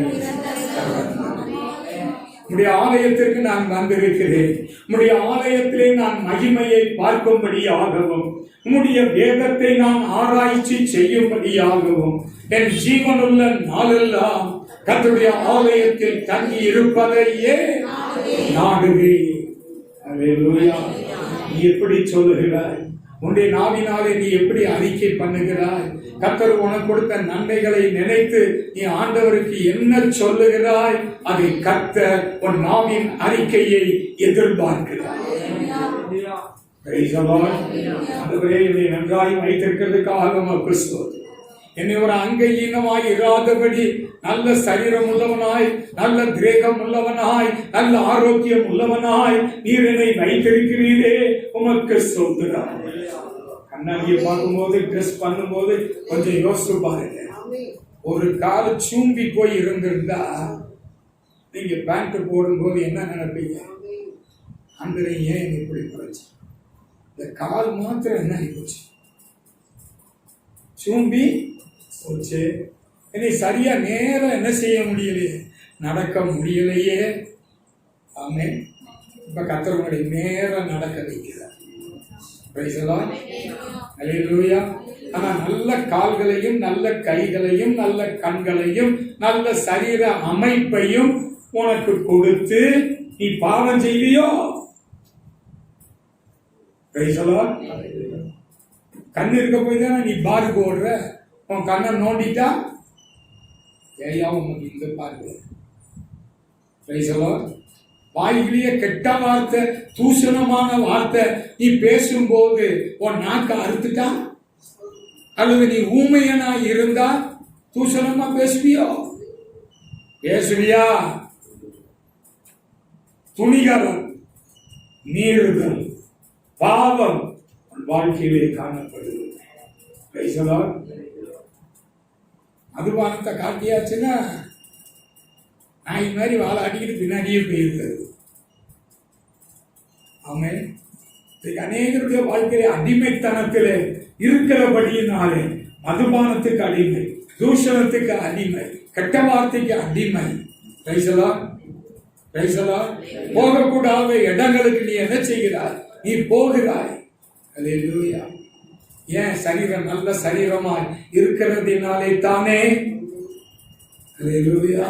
A: உம்முடைய ஆலயத்திற்கு நான் வந்திருக்கிறேன். உம்முடைய ஆலயத்திலே நான் மகிமையை பார்க்கும்படியாகவும் உம்முடைய வேதத்தை நான் ஆராய்ச்சி செய்யும்படியாகவும் என் ஜீவனுள்ள நாளெல்லாம் கர்த்தருடைய ஆலயத்தில் தங்கி இருப்பதையே நாடுவேன். அல்லேலூயா. நீ எப்படி சொல்லுகிறாய்? உன்னுடைய நாவினாலே நீ எப்படி அறிக்கை பண்ணுகிறாய்? கர்த்தர் உனக்கு கொடுத்த நன்மைகளை நினைத்து நீ ஆண்டவருக்கு என்ன சொல்லுகிறாய்? அதை கர்த்தர் உன் நாவின் அறிக்கையை எதிர்பார்க்கிறார். ஆண்டவரே, என்னை நன்றாய் வைத்திருக்கிறதுக்காக உமக்கு ஸ்தோத்திரம். என்னை ஒரு அங்கீனமாய் இராதபடி நல்ல சரீரம் உள்ளவனாய், நல்ல திரேகம் உள்ளவனாய், நல்ல ஆரோக்கியம் உள்ளவனாய் நீர் என்னை வைத்திருக்கிறீரே, உமக்கு ஸ்தோத்திரம். கண்ணாடியை பார்க்கும்போது, ட்ரெஸ் பண்ணும்போது கொஞ்சம் யோசிச்சு பாருங்க. ஒரு கால சூம்பி போய் இருந்திருந்தா நீங்க பேண்ட் போடும்போது என்ன நினைப்பீங்க? அந்த ஏன் இப்படி போச்சு? இந்த கால் மாத்திரம் என்ன ஆகிப்போச்சு? சூம்பி போச்சு. இனி சரியா நேரம் என்ன செய்ய முடியலையே, நடக்க முடியலையே. ஆமென். இப்ப கர்த்தர் உங்களை நேரம் நடக்க வைக்கிறார். Praise the Lord. அல்லேலூயா. ஆனா நல்ல கால்களையும் நல்ல கைகளையும் நல்ல கண்களையும் நல்ல சரீர அமைப்பையும் உனக்கு கொடுத்து நீ பாவம் செய்வியோ? Price the Lord. கண் இருக்க போய் தானே நீ பாரு போடுற. உன் கண்ணை நோண்டிட்டா ஏயா உனக்கு இந்த பாரு. Praise the Lord. வாயிலேயே கெட்ட வார்த்தை, தூஷணமான வார்த்தை நீ பேசும்போது உன் நாக்க அறுத்துட்டா, அல்லது நீ ஊமையனா இருந்தா தூஷணமா பேசுவியோ? பேசுவியா? துணிகரம், மீறுதல், பாவம் வாழ்க்கையிலே காணப்படுது. மதுபானத்தை காட்டியாச்சுன்னா நாய் மாதிரி வாழை அடிக்கிட்டு பின்னாடியே போயிருக்கிறது. ஆமென். அநேகருடைய வாழ்க்கையிலே அடிமைத்தனத்திலே இருக்கிறபடியினாலே மதுபானத்துக்கு அடிமை, தூஷணத்துக்கு அடிமை, கெட்ட வார்த்தைக்கு அடிமை. போகக்கூடாத இடங்களுக்கு நீ என்ன செய்கிறாய்? நீ போகிறாய். அல்லேலூயா. ஏன்? சரீரம் நல்ல சரீரமாய் இருக்கிறதினாலே தானே. அல்லேலூயா.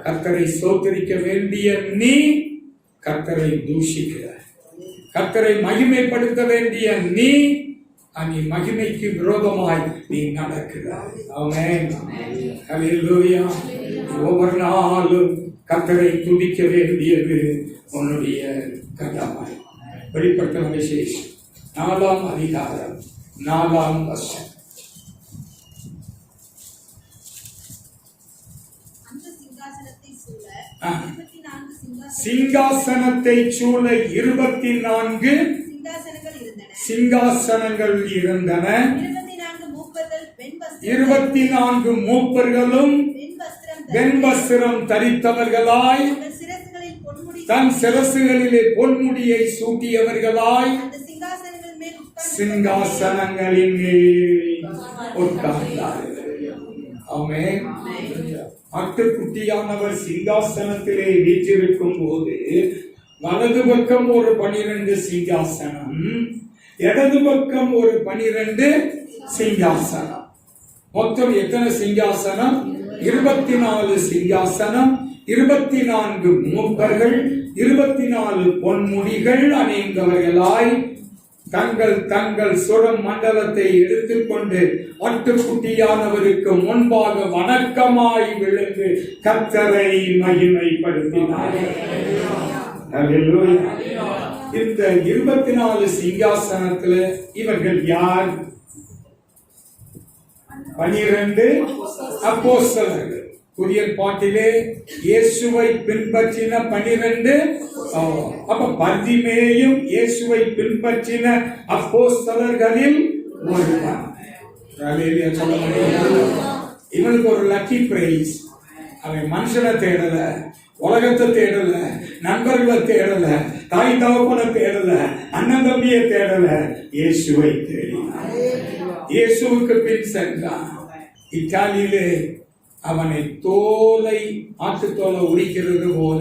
A: கர்த்தரை ஸ்தோத்திரிக்க வேண்டிய நீ கர்த்தரை தூஷிக்கிறாய். கர்த்தரை மகிமைப்படுத்த வேண்டிய நீ மகிமைக்கு விரோதமாய் நீ நடக்கிறாய். ஆமென். அல்லேலூயா. ஒவ்வொரு நாளும் கர்த்தரை துதிக்க வேண்டியது உன்னுடைய கடமை. வெளிப்படுத்தின விசேஷம் 4ஆம் அதிகாரம் 4ஆம் வசனம். சிங்காசனத்தை சூழ 24 சிங்காசனங்கள் இருந்தன. 24 மூப்பர்களும் வெண்வஸ்திரம் தரித்தவர்களாய், தன் சிரசுகளிலே பொன்முடியை சூட்டியவர்களாய் சிங்காசனங்களின் மேல் உட்கார்ந்தார்கள். ஆமென். ஆட்டுக்குட்டியானவர் சிங்காசனத்திலே வீற்றிருக்கும் போது வலது பக்கம் ஒரு 12 சிங்காசனம், இடது பக்கம் ஒரு 12 சிங்காசனம். மொத்தம் எத்தனை சிங்காசனம்? 24 சிங்காசனம், 24 மூப்பர்கள், 24 பொன்முடிகள் அணிந்தவர்களாய் தங்கள் தங்கள் சுரம் மண்டலத்தை எடுத்துக்கொண்டு ஆட்டுக்குட்டியானவருக்கு முன்பாக வணக்கமாய் விழுந்து கர்த்தரை மகிமைப்படுத்தினார்கள். இந்த 24 சிங்காசனத்துல இவர்கள் யார்? 12 அப்போஸ்தலர்கள். புதிய பாட்டிலே இயேசுவை பின்பற்றின 12. அப்ப பர்திமேயும் இயேசுவை பின்பற்றின அப்போஸ்தலர்களில் ஒருவன். சொல்ல முடியும். இவனுக்கு ஒரு லக்கி பிரைஸ். அவன் மனுஷனை தேடல, உலகத்தை தேடல, நண்பர்களை தேடல, தாய் தகப்பனை தேடல, அண்ணன் தம்பியை தேடல, இயேசுவை தேடினான். இயேசுவுக்கு பின் சென்றான். இத்தாலியிலே அவனை ஆட்டுத்தோலை உரிக்கிறது போல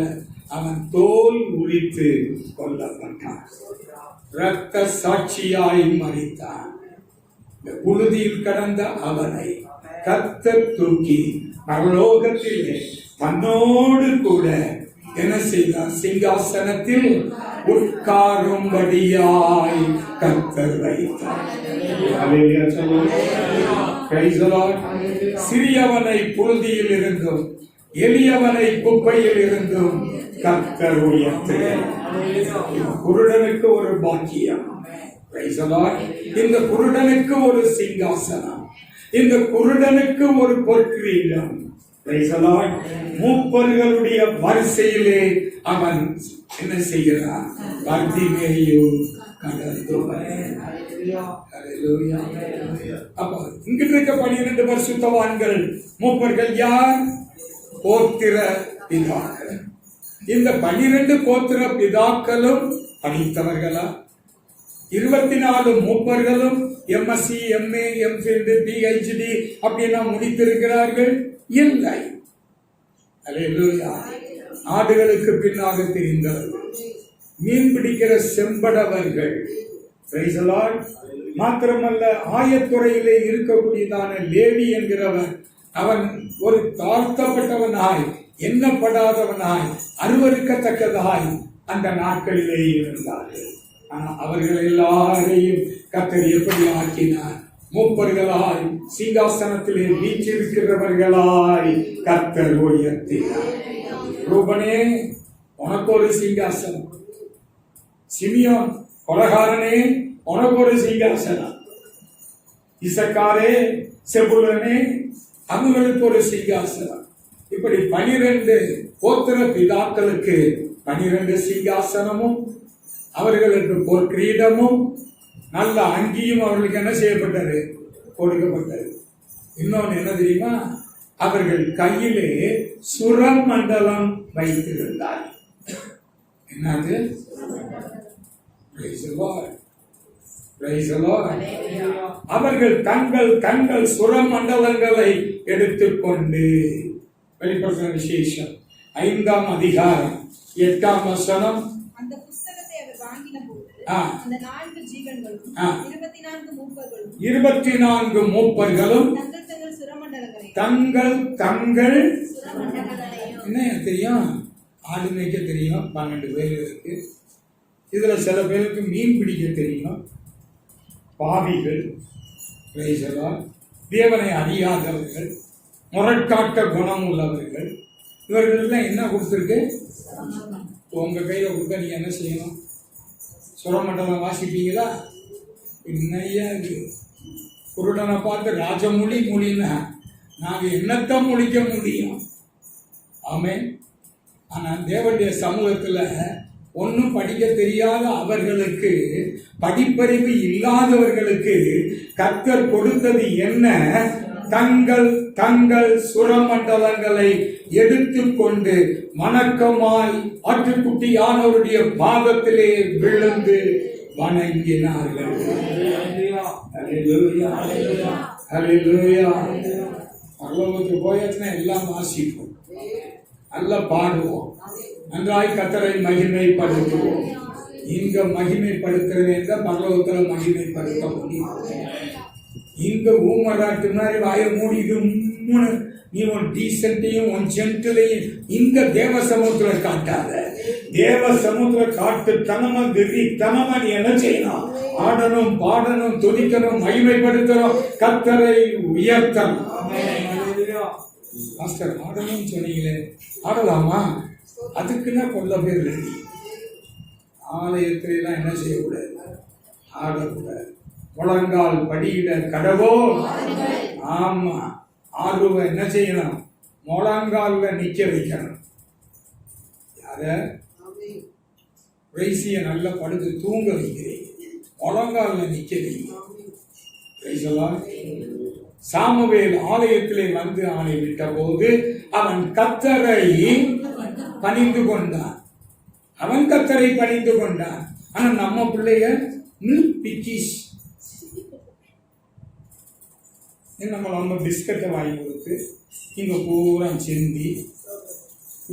A: அவன் தோல் உரித்து கொல்லப்பட்டான், இரத்த சாட்சியாய் மரித்தான். இந்த புழுதியில் கடந்த அவனை கர்த்தர் தூக்கி பரலோகத்திலே தன்னோடு கூட என்ன செய்தார்? சிங்காசனத்தில் உட்காரும்படியாய் கர்த்தர் வைத்தார். சிறியவனை புழுதியில் இருந்தும் எளியவனை குப்பையில் இருந்தும் கர்த்தர் உயர்த்துகிறார். குருடனுக்கு ஒரு பாக்கியம், இந்த குருடனுக்கு ஒரு சிங்காசனம், இந்த குருடனுக்கு ஒரு பொற்கிரீடம். மூப்பர்களுடைய வரிசையிலே அவன் என்ன செய்கிறான்? பர்திமேயு கடந்து அப்ப இங்கிட்டு இருக்க 12 பரிசுத்தவான்கள் மூப்பர்கள் யார்? கோத்திர பிதாக்கள். இந்த 12 கோத்திர பிதாக்களும் படித்தவர்களா? 24 மூப்பர்களும் எம்எஸ்சி, எம்ஏ, எம்ஃபில், பிஹெச்டி அப்படின்னா முடித்திருக்கிறார்கள்? இல்லை. அல்லேலூயா. ஆடுகளுக்கு பின்னாக தெரிந்தவர்கள், மீன் பிடிக்கிற செம்படவர்கள். மாத்திரமல்ல, ஆயத்துறையிலே இருக்கக்கூடியதான லேவி என்கிறவன், அவன் ஒரு தாழ்த்தப்பட்டவனாய், எண்ணப்படாதவனாய், அருவருக்கத்தக்கதாய் அந்த நாட்களிலே இருந்தார்கள். ஆனால் அவர்கள் எல்லாரையும் கர்த்தர் எப்படி ஆக்கினார்? மூப்பர்களாய், சிங்காசனத்திலே வீற்றிருக்கிறவர்களாய் கர்த்தர் உயர்த்தினார். ரூபனே, உனக்கு ஒரு சிங்காசனம். சிமியோன் கொலகாரனே, உனக்கு ஒரு சிங்காசனம். இசக்காரே, செபுலனே, அவங்களுக்கு ஒரு சிங்காசனம். இப்படி 12 கோத்திர பிதாக்களுக்கு 12 சிங்காசனமும், அவர்களுக்கு ஒரு கிரீடமும் நல்ல அங்கியும் அவர்களுக்கு என்ன செய்யப்பட்டது? கொடுக்கப்பட்டது. இன்னொன்று என்ன தெரியுமா? அவர்கள் கையிலே சுரமண்டலம் வைத்திருந்தார். என்னது? அவர்கள் தங்கள் சுரமண்டலங்களை எடுத்துக்கொண்டு, வெளிப்படுத்தின விசேஷம் 5ஆம் அதிகாரம் 8ஆம் வசனம்,
B: அந்த புத்தகத்தை அவர் வாங்கின போது அந்த 4 ஜீவன்களும் 24 மூப்பர்களும் தங்கள் என்ன தெரியும்? ஆடு மேய்க்க தெரியும் 12 பேர் இருக்கு. இதுல சில பேருக்கு மீன் பிடிக்க தெரியும். பாவிகள், தேவனை அறியாதவர்கள், முரட்டாட்ட குணம் உள்ளவர்கள், இவர்கள் என்ன கொடுத்துருக்கு? உங்க கையில கொடுக்க நீங்க என்ன செய்யணும்? சுரமண்டலம் வாசிப்பீங்களா? என்னையா இது? குருடனை பார்த்து ராஜமொழி மொழின்னா நாங்க என்னத்தான் மொழிக்க முடியும்? ஆமே. ஆனா தேவனுடைய சமூகத்துல ஒன்னும் படிக்க தெரியாத அவர்களுக்கு, படிப்பறிவு இல்லாதவர்களுக்கு கர்த்தர் கொடுத்தது என்ன? தங்கள் சுரமண்டலங்களை எடுத்துக்கொண்டு வணக்கமாய் ஆட்டுக்குட்டியானவருடைய பாதத்திலே விழுந்து வணங்கினார்கள். பரலோகத்துக்கு போயாச்சுன்னா எல்லாம் வாசிப்போம், நல்லா பாடுவோம், நன்றாய் கர்த்தரை மகிமைப்படுத்துவோம். இங்க மகிமைப்படுத்துறது என்ற பரலோகத்துல மகிமைப்படுத்த முடியும். இங்க ஊமராட்டு மாதிரி வாய மூடிட்டு நீ உன் டீசென்ட்டையும் உன் ஜென்டிலையும் இந்த தேவ சமூகத்துல காட்டாத. தேவ சமூகத்துல காட்டு தனமா வெறி தனமா நீ என்ன செய்யணும்? ஆடணும், பாடணும், துதிக்கணும், மகிமைப்படுத்தணும், கர்த்தரை உயர்த்தணும். மாஸ்டர் ஆடணும் சொன்னீங்களே, ஆடலாமா? அதுக்குன்னா கொல்ல பேர் ரெடி. ஆலயத்துல எல்லாம் என்ன செய்யக்கூடாது? ஆடக்கூடாது. முழங்கால் படியிட கடவோ. ஆமா, ஆர்வ என்ன செய்யணும்? முழங்கால்ல நிக்க வைக்கணும். யார? பிரைசிய நல்லா படுத்து தூங்க வைக்கிறீங்க, முழங்கால்ல நிக்க வைங்க. சாமுவேல் ஆலயத்திலே வந்து அவனை விட்ட போது அவன் கர்த்தரை பணிந்து கொண்டான். அவன் கர்த்தரை பணிந்து கொண்டான். ஆனா நம்ம பிள்ளைய பிக்கிஸ் நம்ம பிஸ்கட்டை வாங்கி கொடுத்து இங்க பூரா செந்தி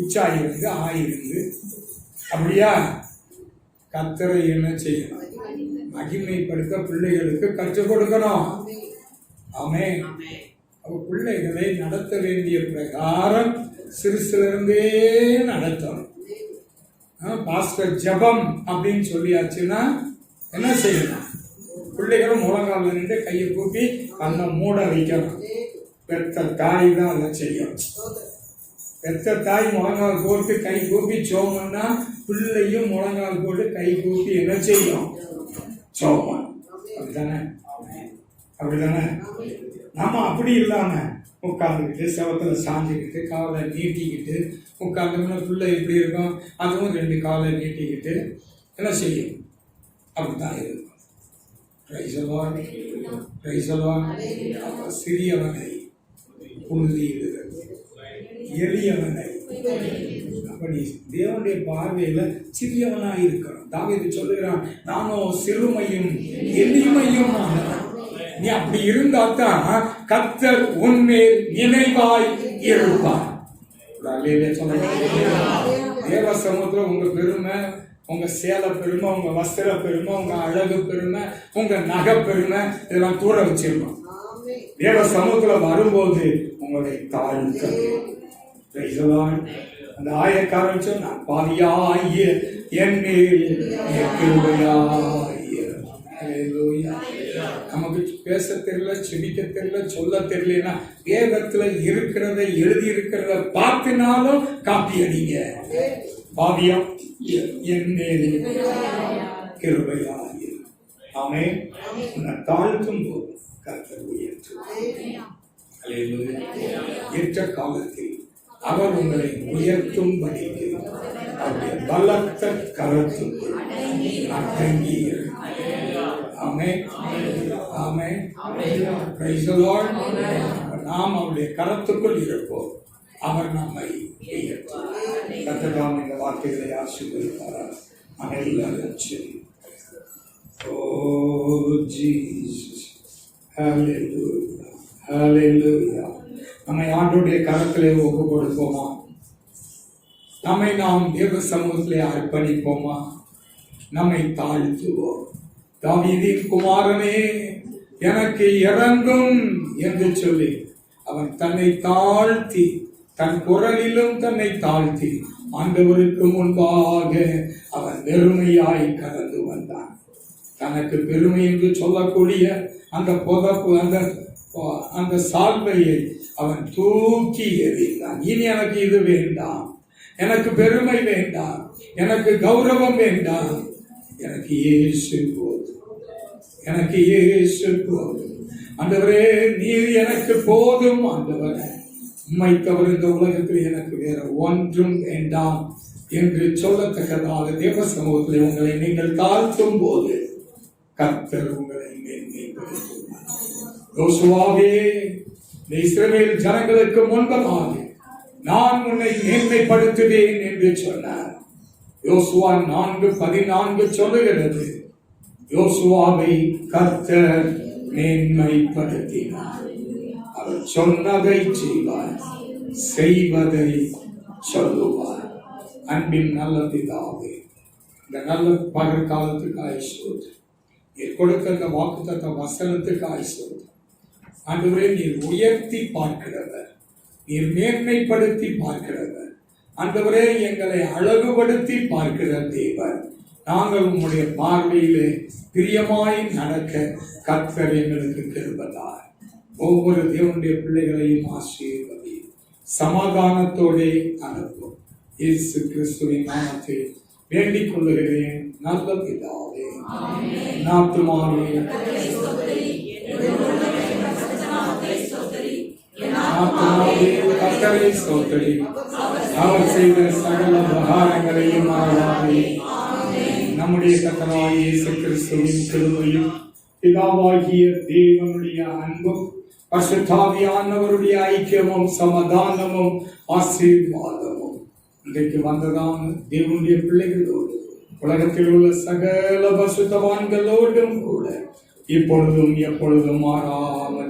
A: உச்சாயிருந்து ஆயிருந்து. அப்படியா? கர்த்தரை என்ன செய்யணும்? மகிமைப்படுத்த பிள்ளைகளுக்கு கற்றுக் கொடுக்கணும். ஆமென். அவ பிள்ளைகளை நடத்த வேண்டிய பிரகாரம் சிறுசிலிருந்தே நடத்தணும். பாஸ்டர் ஜபம் அப்படின்னு சொல்லியாச்சுன்னா என்ன செய்யணும்? பிள்ளைகளும் முழங்கால் நின்று கையை கூப்பி கண்ணை மூட வைக்கணும். பெத்த தாய் தான் அதை செய்யும். பெத்த தாய் முழங்கால் போட்டு கை கூப்பி சோமன்னா பிள்ளையும் முழங்கால் போட்டு கை கூப்பி என்ன செய்யும்? சோமன். அப்படித்தானே? அப்படித்தானே? நம்ம அப்படி இல்லாம உட்காந்துக்கிட்டு செவத்துல சாஞ்சிக்கிட்டு காலை நீட்டிக்கிட்டு உட்காந்தோம்னா பிள்ளை எப்படி இருக்கும்? அதுவும் 2 காலை நீட்டிக்கிட்டு என்ன செய்யும்? அப்படித்தான் இருக்கும். சிறியவனை உறுதியிடுகிறது, எளியவனை. அப்படி தேவனுடைய பார்வையில சிறியவனாய் இருக்கணும். தாவீது சொல்லுகிறான், நானும் சிறுமையும் எளிமையும் ஆனவன். நீ அப்படி இருந்தாத்தான் கர்த்தர் உன்மேல் நினைவாய் இருப்பார். தேவ சமூகத்துல உங்க பெருமை, உங்க சேல பெருமை, உங்க வஸ்திர பெருமை, உங்க அழகு பெருமை, உங்க நகை பெருமை இதெல்லாம் தூர வச்சிருக்கோம். தேவ சமூகத்துல வரும்போது உங்களை தாழ்த்த. அந்த ஆயக்காரன் சொன்ன, பாவியாகிய என் மேல் கிருபையாய். நமக்கு பேச தெரியல, செபிக்க தெரியல, சொல்ல தெரியலன்னா வேதத்துல இருக்கிறத எழுதி இருக்கிறத பார்த்தினாலும் காப்பி அடிங்க. பாவியம் என் மேல் கிருபையாய். ஆமென். உன்னை தாழ்த்தும் போது கர்த்தர் உயர்த்துவார். ஏற்ற காலத்தில் அவர் உங்களை உயர்த்தும்படிக்கு அவருடைய பலத்த கரத்துக்குள் அடங்கி ஆமென். ஆமென். Praise the Lord. நாம் அவருடைய கரத்துக்குள் இருப்போம். அவர் நம்மை உயர்த்துவார். கர்த்தர் இந்த வார்த்தைகளை ஆசீர்வதிப்பார். அனைவரும் சரி. ஓ ஜீசஸ். ஹல்லேலூயா. ஹல்லேலூயா. நம்மை ஆண்டவருடைய கரத்திலே ஒப்பு கொடுப்போமா? நம்மை நாம் தேவ சமூகத்திலே அர்ப்பணிப்போமா? நம்மை தாழ்த்துவோம். தாவீதின் குமாரனே எனக்கு இறங்கும் என்று சொல்லி அவன் தன்னை தாழ்த்தி, தன் குரலிலும் தன்னை தாழ்த்தி ஆண்டவருக்கு முன்பாக அவன் பெருமையாய் கடந்து வந்தான். தனக்கு பெருமை என்று சொல்லக்கூடிய அந்த புதப்பு, அந்த சால்வையை அவன் தூக்கி எறிந்தான். இனி எனக்கு இது வேண்டாம், எனக்கு பெருமை வேண்டாம், எனக்கு கௌரவம் வேண்டாம், எனக்கு இயேசு போதும், எனக்கு இயேசு போதும். ஆண்டவரே நீர் எனக்கு போதும். ஆண்டவரே உம்மை தவிர இந்த உலகத்தில் எனக்கு வேற ஒன்றும் வேண்டாம் என்று சொல்லத்தக்கதாக தேவ சமூகத்தில் உங்களை நீங்கள் தாழ்த்தும் போது கர்த்தர் உங்களை மேன்மைப்படுத்துவார். யோசுவாவே, இஸ்ரவேல் ஜனங்களுக்கு முன்பதாக நான் உன்னை மேன்மைப்படுத்துவேன் என்று சொன்னார். யோசுவா 4:14 சொல்லுகிறது, யோசுவாவை கர்த்தர் மேன்மைப்படுத்தினார். அவர் சொன்னதை செய்வார், செய்வதை சொல்லுவார். அன்பின் நல்ல பிதாவே, இந்த நல்ல பகற்காலத்துக்கு ஆயுசோது கொடுத்த அந்த வாக்குத்தத்த வசனத்துக்கு ஆயுசோது. ஆண்டவரே நீர் உயர்த்தி பார்க்கிறவர், நீர் மேன்மைப்படுத்தி பார்க்கிறவர். ஆண்டவரே எங்களை அழகுபடுத்தி பார்க்கிற தேவன். நாங்கள் உம்முடைய பார்வையிலே பிரியமாய் நடக்க கர்த்தர் எங்களுக்கு கிருபைதார். ஒவ்வொரு தேவனுடைய பிள்ளைகளையும் ஆசீர்வதி சமாதானத்தோடே அனுப்பும். இயேசு கிறிஸ்துவின் நாமத்தில் வேண்டிக் கொள்ளுகிறேன் நல்ல பிதாவே. நாத்துமாவே கர்த்தரை ஸ்தோத்திரி, அவர் செய்த சகல உபகாரங்களையும் ஆராதே. நம்முடைய கர்த்தராகிய இயேசு கிறிஸ்துவின் கிருபையும் பிதாவாகிய தேவனுடைய அன்பும் பரிசுத்தாவியானவருடைய ஐக்கியமும் சமாதானமும் ஆசீர்வாதமும் இன்றைக்கு வந்ததான தேவனுடைய பிள்ளைகளோடு உலகத்தில் உள்ள சகல பரிசுத்தவான்களோடும் கூட இப்பொழுதும் எப்பொழுதும் மாறாமல்